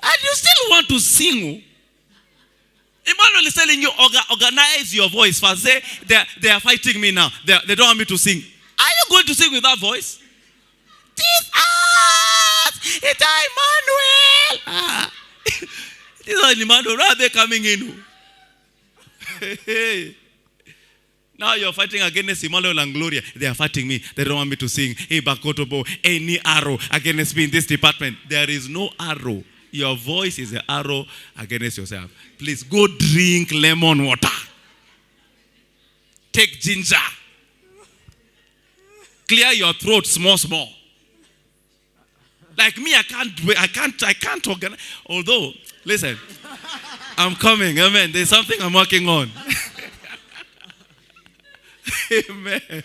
And you still want to sing. Emmanuel is telling you, organize your voice first. Say, they are fighting me now. They don't want me to sing. Are you going to sing with that voice? Jesus! It's Emmanuel! This is Emmanuel. Where are they coming in? Now you're fighting against Emmanuel and Gloria. They are fighting me. They don't want me to sing. Hey, Bakotobo, any arrow against me in this department. There is no arrow. Your voice is an arrow against yourself. Please go drink lemon water. Take ginger. Clear your throat small. Like me, I can't organize. Although, listen, I'm coming. Amen. There's something I'm working on. Amen.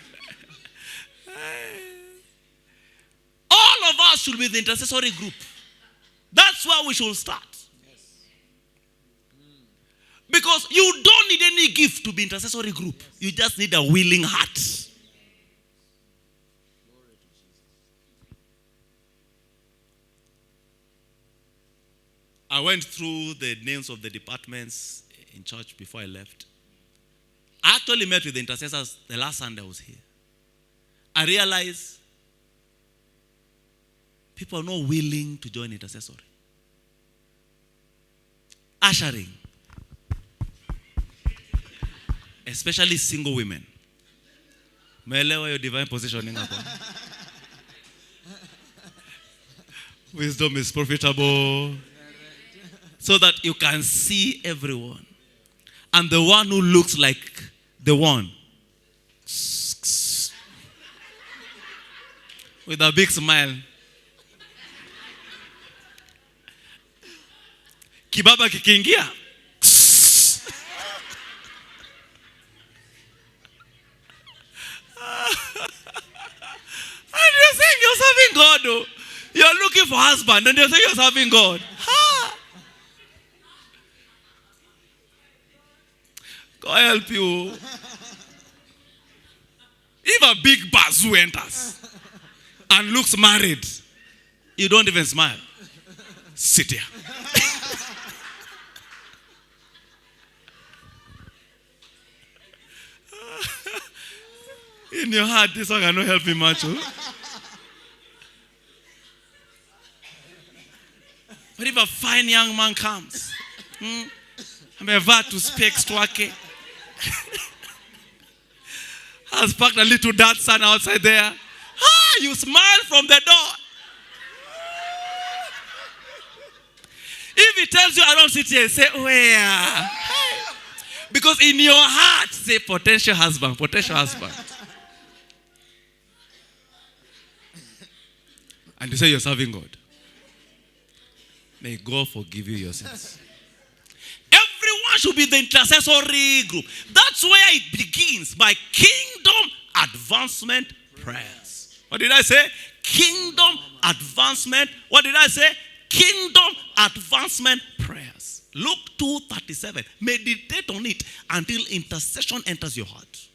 All of us should be the intercessory group. That's where we should start. Because you don't need any gift to be intercessory group. You just need a willing heart. I went through the names of the departments in church before I left. I actually met with the intercessors the last Sunday I was here. I realized people are not willing to join intercessory. Ushering. Especially single women. Meelewa your divine positioning hapo. Wisdom is profitable. So that you can see everyone. And the one who looks like the one. With a big smile. Kibaba kikiingia. And you're saying you're serving God. Oh. You're looking for husband and you're saying you're serving God. Ha! God help you. If a big bazoo enters and looks married, you don't even smile. Sit here. In your heart, this one cannot help me much. Oh? But if a fine young man comes, Amevaa tu specs twake. Has packed a little dad son outside there. You smile from the door. If he tells you I don't sit here, say, where? Because in your heart, say potential husband, potential husband. And you say you're serving God. May God forgive you your sins. Everyone should be the intercessory group. That's where it begins, by kingdom advancement prayers. What did I say? Kingdom advancement. What did I say? Kingdom advancement prayers. Luke 2:37. Meditate on it until intercession enters your heart.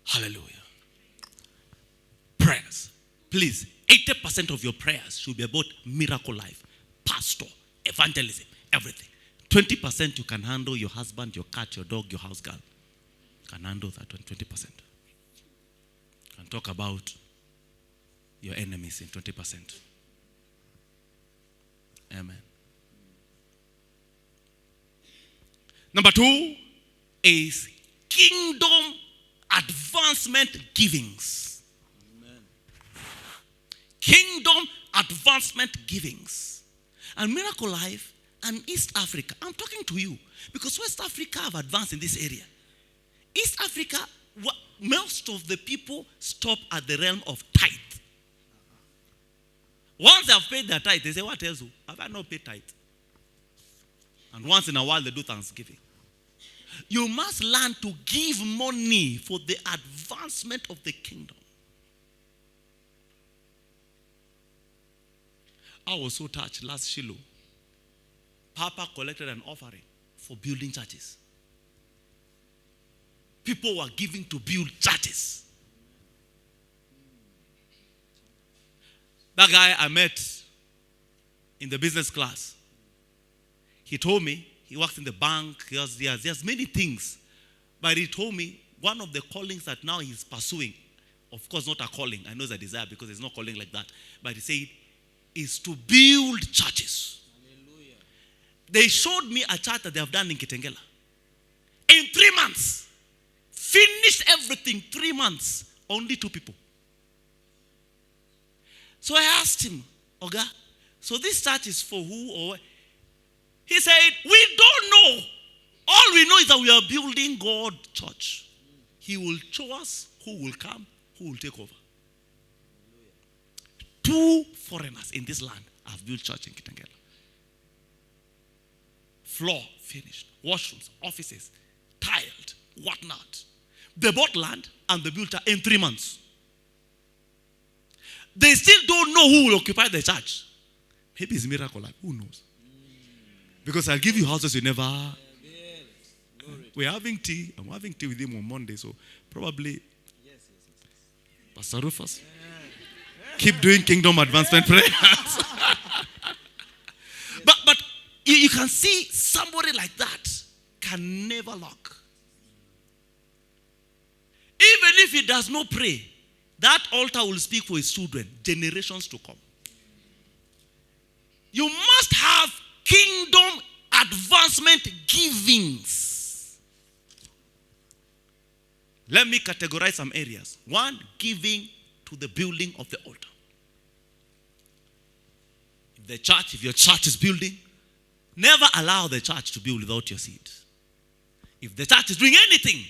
Hallelujah. Prayers. Please, 80% of your prayers should be about miracle life, pastor, evangelism, everything. 20% you can handle your husband, your cat, your dog, your house girl. You can handle that 20%. You can talk about your enemies in 20%. Amen. Number 2 is kingdom advancement givings. Amen. Kingdom advancement givings. And Miracle Life and East Africa, I'm talking to you because West Africa have advanced in this area. East Africa, most of the people stop at the realm of tithe. Once they have paid their tithe, they say, what else? Have I not paid tithe? And once in a while, they do thanksgiving. You must learn to give money for the advancement of the kingdom. I was so touched last Shiloh. Papa collected an offering for building churches. People were giving to build churches. That guy I met in the business class, he told me, he works in the bank, he has many things. But he told me one of the callings that now he's pursuing, of course not a calling, I know it's a desire because there's no calling like that, but he said, is to build churches. Hallelujah. They showed me a church that they have done in Kitengela. In 3 months, finished everything, 3 months, only 2 people. So I asked him, Oga, so this church is for who or what? He said, we don't know. All we know is that we are building God church. He will show us who will come, who will take over. 2 foreigners in this land have built church in Kitengela. Floor finished, washrooms, offices, tiled, whatnot. They bought land and they built it in 3 months. They still don't know who will occupy the church. Maybe it's Miracle Life. Who knows? Because I'll give you houses you never. We're having tea. I'm having tea with him on Monday. So probably Pastor Rufus. Keep doing kingdom advancement prayers. But you can see somebody like that can never lack. Even if he does not pray, that altar will speak for his children, generations to come. You must have kingdom advancement givings. Let me categorize some areas. 1, giving to the building of the altar. If your church is building, never allow the church to build without your seed. If the church is doing anything,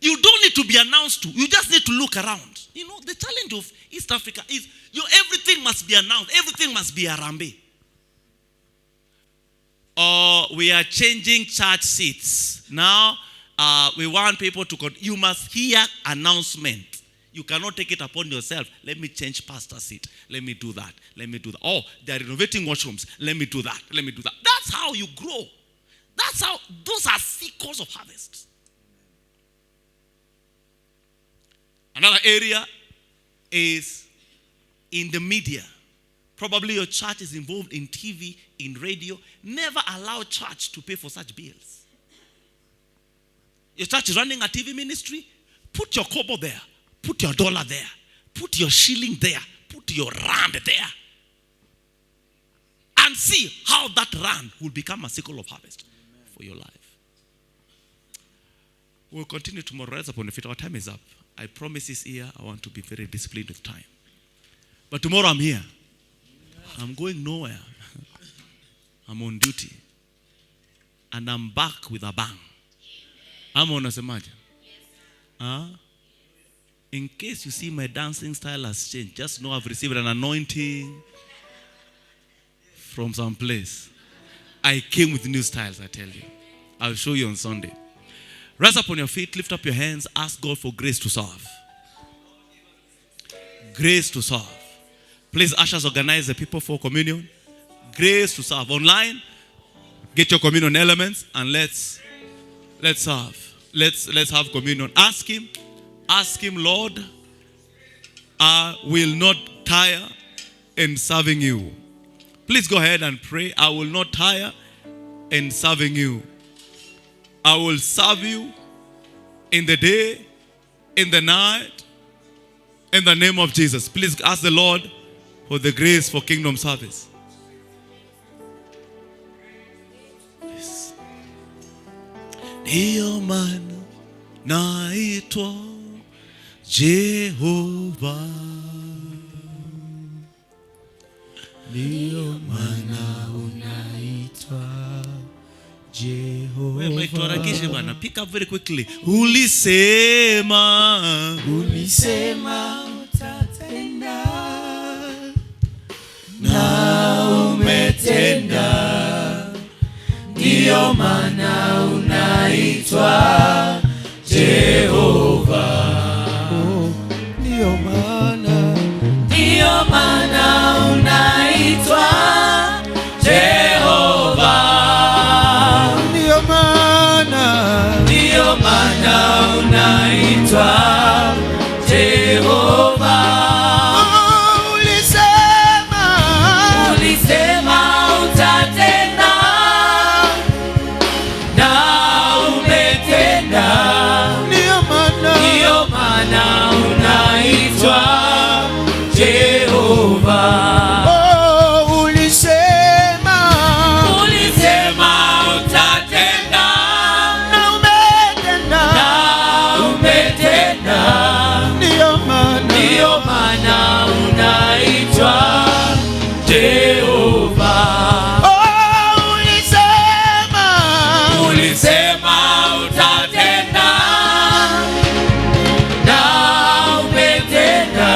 you don't need to be announced to. You just need to look around. You know, the challenge of East Africa is everything must be announced. Everything must be Arambe. We are changing church seats. Now, we want people to you must hear announcement. You cannot take it upon yourself. Let me change pastor seat. Let me do that. Let me do that. Oh, they are renovating washrooms. Let me do that. Let me do that. That's how you grow. Those are seekers of harvest. Another area is in the media. Probably your church is involved in TV, in radio. Never allow church to pay for such bills. Your church is running a TV ministry. Put your kobo there. Put your dollar there. Put your shilling there. Put your rand there. see how that run will become a sickle of harvest for your life. We'll continue tomorrow. Rise upon your feet. Our time is up. I promise this year I want to be very disciplined with time. But tomorrow I'm here. I'm going nowhere. I'm on duty. And I'm back with a bang. I'm on a semaja. In case you see my dancing style has changed, just know I've received an anointing from some place. I came with new styles, I tell you. I'll show you on Sunday. Rise up on your feet, lift up your hands, ask God for grace to serve. Grace to serve. Please, ushers, organize the people for communion. Grace to serve. Online, get your communion elements and let's serve. Let's have communion. Ask him, Lord, I will not tire in serving you. Please go ahead and pray. I will not tire in serving you. I will serve you in the day, in the night, in the name of Jesus. Please ask the Lord for the grace for kingdom service. Yes. Ndiyo maana naitwa Jehova. Ndiyo maana unaitwa Jehova. Wewe tuharakishe bwana. Pick up very quickly. Ulisema utatenda na umetenda. Ndiyo maana unaitwa Jehova. Ndiyo maana unaitwa Jehova. Ndiyo maana unaitwa Jehova. Ulisema utatenda na umetenda. Ndiyo maana unaitwa Jehova. Ulisema utatenda na umetenda. Ndiyo maana unaitwa Jehova. Ulisema utatenda na umetenda.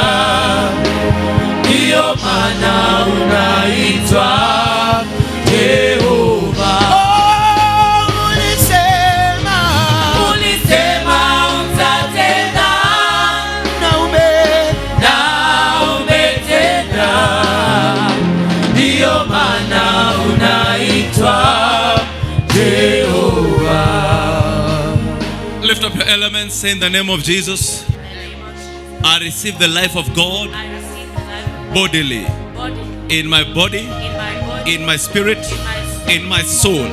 Ndiyo maana unaitwa Jehova. Ulisema utatenda na umetenda. Ndiyo maana unaitwa Jehova. lift up your elements, say in the name of Jesus, I receive the life of God bodily in my body, in my spirit, in my soul.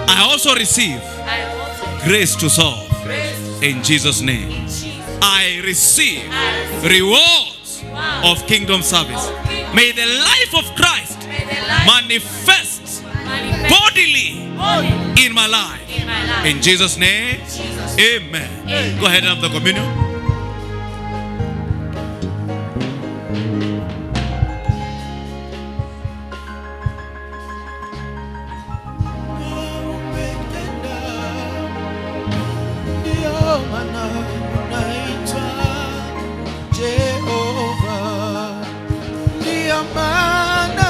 I also receive grace to serve in Jesus' name. I receive rewards of kingdom service. May the life of Christ manifest bodily in my life. In Jesus' name, amen. Go ahead and have the communion. Ndiyo maana unaitwa Jehova. Ndiyo maana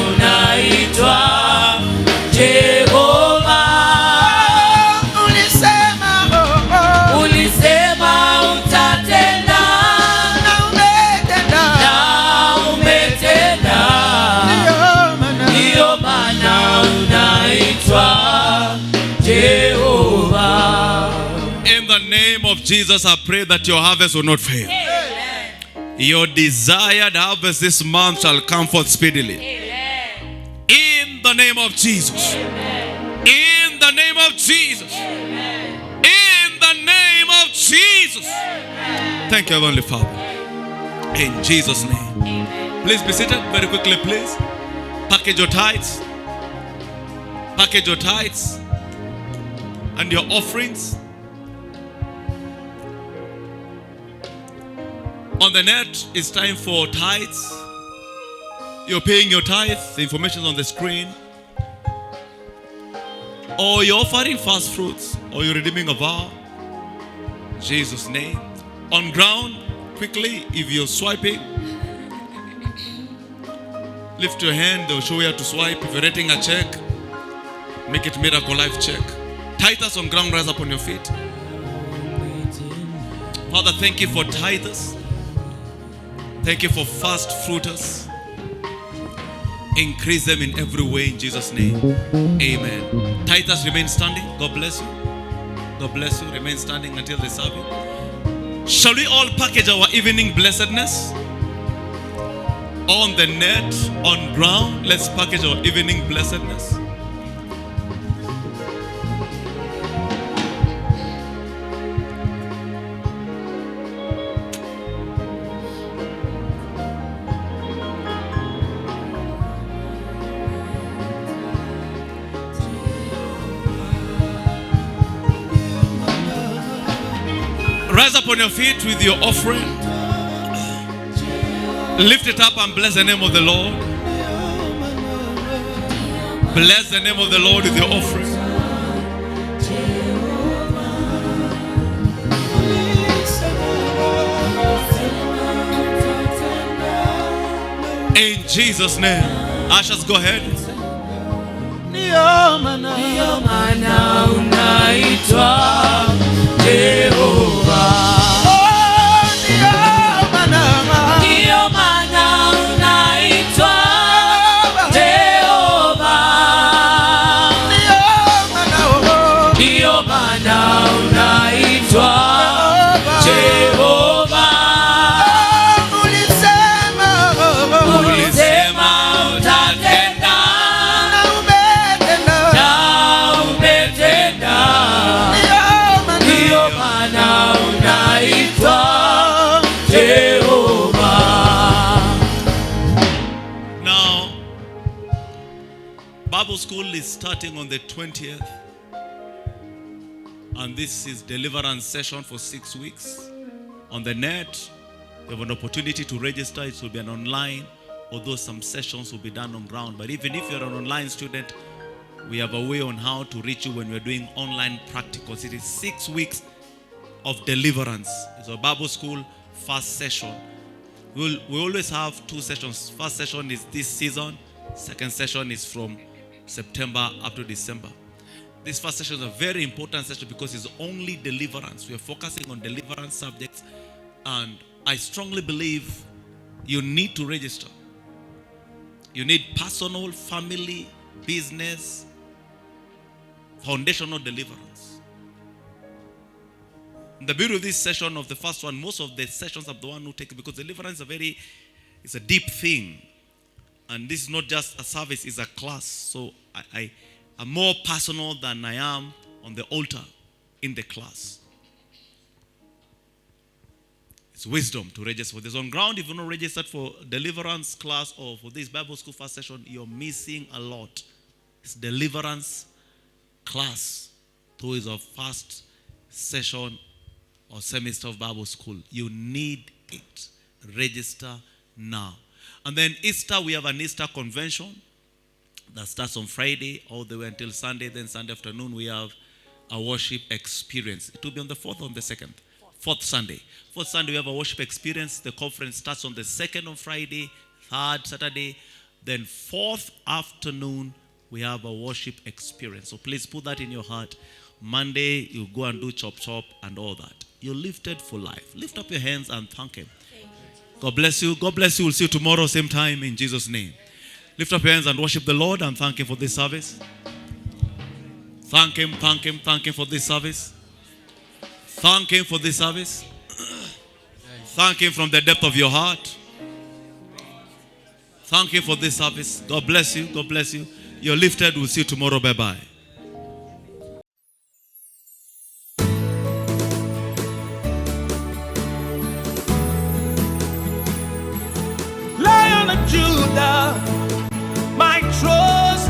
unaitwa Jehova. Ulisema utatenda na umetenda. Ndiyo maana unaitwa Jehovah. In the name of Jesus, I pray that your harvest will not fail. Amen. Your desired harvest this month shall come forth speedily. Amen. In the name of Jesus. Amen. In the the name of Jesus. In the name of Jesus. Thank you, Heavenly Father. In Jesus' name. Please be seated very quickly, please. Package your tithes. Package your tithes and your offerings. On the net, it's time for tithes. You're paying your tithes. The information is on the screen. Or you're offering fast fruits. Or you're redeeming a vow. In Jesus' name. On ground, quickly, if you're swiping, lift your hand. They'll show you how to swipe. If you're writing a check, make it Miracle Life check. Tithers on ground, rise up on your feet. Father, thank you for tithers. Thank you for fast fruiters. Increase them in every way in Jesus' name. Amen. Tithers, remain standing. God bless you. God bless you. Remain standing until they serve you. Shall we all package our evening blessedness? On the net, on ground, let's package our evening blessedness. Rise up on your feet with your offering. Lift it up and bless the name of the Lord. Bless the name of the Lord with your offering. In Jesus' name. Ushers, go ahead. Ndiyo maana unaitwa Jehova. Ndiyo maana unaitwa Jehova. Ndiyo maana unaitwa Jehova. Ulisema utatenda na umetenda. Ndiyo maana unaitwa Jehova. Now, Bible school is starting on the 20th. And this is deliverance session for 6 weeks. On the net, you have an opportunity to register. It will be an online, although some sessions will be done on ground. But even if you're an online student, we have a way on how to reach you when we're doing online practicals. It is 6 weeks of deliverance. It's a Bible school first session. We always have 2 sessions. First session is this season. Second session is from September up to December. This first session is a very important session because it's only deliverance. We are focusing on deliverance subjects. And I strongly believe you need to register. You need personal, family, business, foundational deliverance. The beauty of this session, of the first one, most of the sessions are the one who take it, because deliverance is it's a deep thing. And this is not just a service, it's a class. So I'm more personal than I am on the altar in the class. It's wisdom to register for this. On ground, if you're not registered for deliverance class or for this Bible school first session, you're missing a lot. It's deliverance class. So it's our first session or semester of Bible school. You need it. Register now. And then Easter, we have an Easter convention that starts on Friday all the way until Sunday. Then Sunday afternoon, we have a worship experience. It will be on the 4th or on the 2nd? Fourth Sunday. Fourth Sunday, we have a worship experience. The conference starts on the 2nd on Friday, 3rd Saturday. Then 4th afternoon, we have a worship experience. So please put that in your heart. Monday, you go and do chop and all that. You're lifted for life. Lift up your hands and thank Him. God bless you. God bless you. We'll see you tomorrow, same time, in Jesus' name. Lift up your hands and worship the Lord and thank Him for this service. Thank Him, thank Him, thank Him for this service. Thank Him for this service. Thank Him from the depth of your heart. Thank Him for this service. God bless you. God bless you. You're lifted. We'll see you tomorrow. Bye-bye.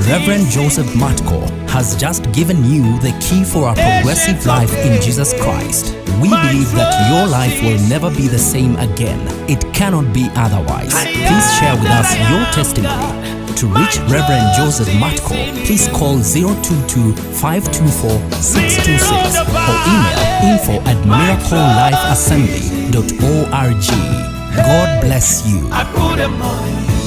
Reverend Joseph Matko has just given you the key for a progressive life in Jesus Christ. We believe that your life will never be the same again. It cannot be otherwise. Please share with us your testimony. To reach Reverend Joseph Matko, please call 022-524-626 or email info@miraclelifeassembly.org. God bless you. I put them on.